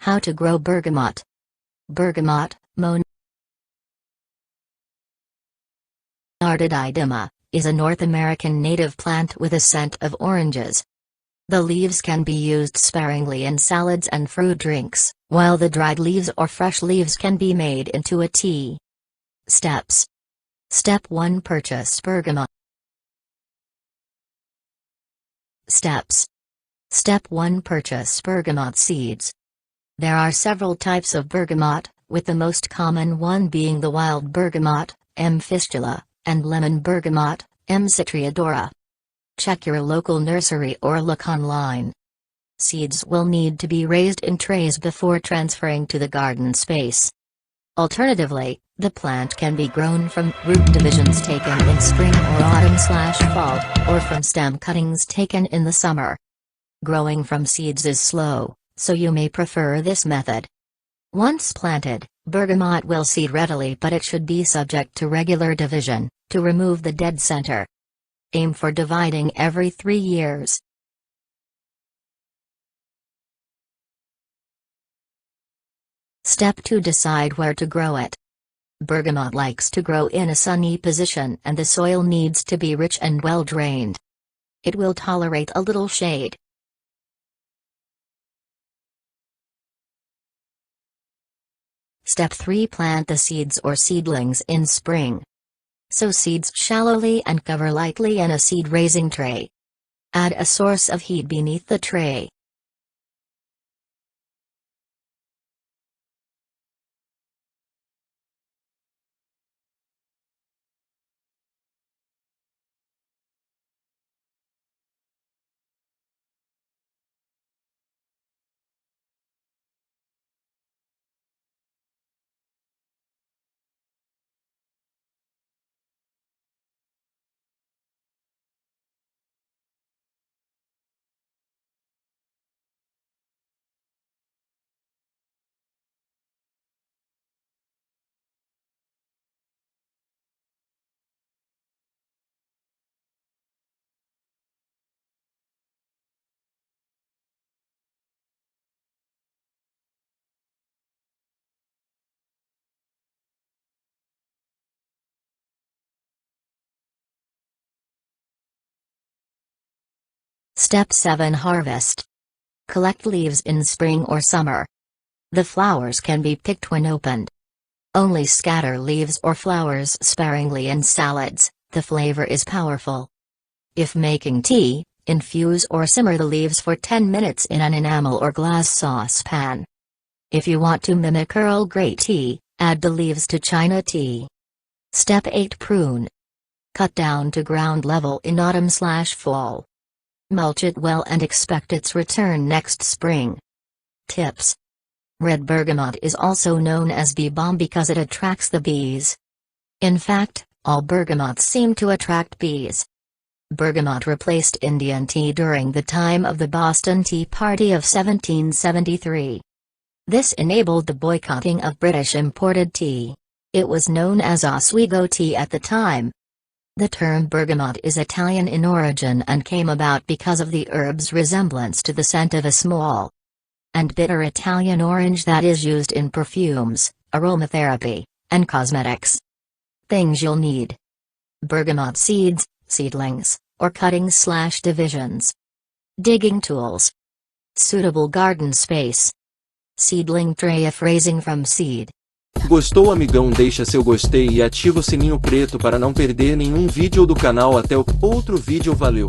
How to grow bergamot. Bergamot, Monarda DIDYMA, is a North American native plant with a scent of oranges. The leaves can be used sparingly in salads and fruit drinks, while the dried leaves or fresh leaves can be made into a tea. Steps. Step 1. Purchase bergamot. Steps. Step 1. Purchase bergamot seeds. There are several types of bergamot, with the most common one being the wild bergamot, M. fistula, and lemon bergamot, M. citriodora. Check your local nursery or look online. Seeds will need to be raised in trays before transferring to the garden space. Alternatively, the plant can be grown from root divisions taken in spring or autumn/fall, or from stem cuttings taken in the summer. Growing from seeds is slow, so you may prefer this method. Once planted, bergamot will seed readily, but it should be subject to regular division, to remove the dead center. Aim for dividing every 3 years. Step 2. Decide where to grow it. Bergamot likes to grow in a sunny position, and the soil needs to be rich and well drained. It will tolerate a little shade. Step 3. Plant the seeds or seedlings in spring. Sow seeds shallowly and cover lightly in a seed-raising tray. Add a source of heat beneath the tray. Step 7. Harvest. Collect leaves in spring or summer. The flowers can be picked when opened. Only scatter leaves or flowers sparingly in salads, the flavor is powerful. If making tea, infuse or simmer the leaves for 10 minutes in an enamel or glass saucepan. If you want to mimic Earl Grey tea, add the leaves to China tea. Step 8. Prune. Cut down to ground level in autumn/fall. Mulch it well and expect its return next spring. Tips. Red bergamot is also known as bee balm because it attracts the bees. In fact, all bergamots seem to attract bees. Bergamot replaced Indian tea during the time of the Boston Tea Party of 1773. This enabled the boycotting of British imported tea. It was known as Oswego tea at the time. The term bergamot is Italian in origin and came about because of the herb's resemblance to the scent of a small and bitter Italian orange that is used in perfumes, aromatherapy, and cosmetics. Things you'll need: bergamot seeds, seedlings, or cuttings/divisions. Digging tools. Suitable garden space. Seedling tray if raising from seed. Gostou, amigão? Deixa seu gostei e ativa o sininho preto para não perder nenhum vídeo do canal. Até o outro vídeo, valeu!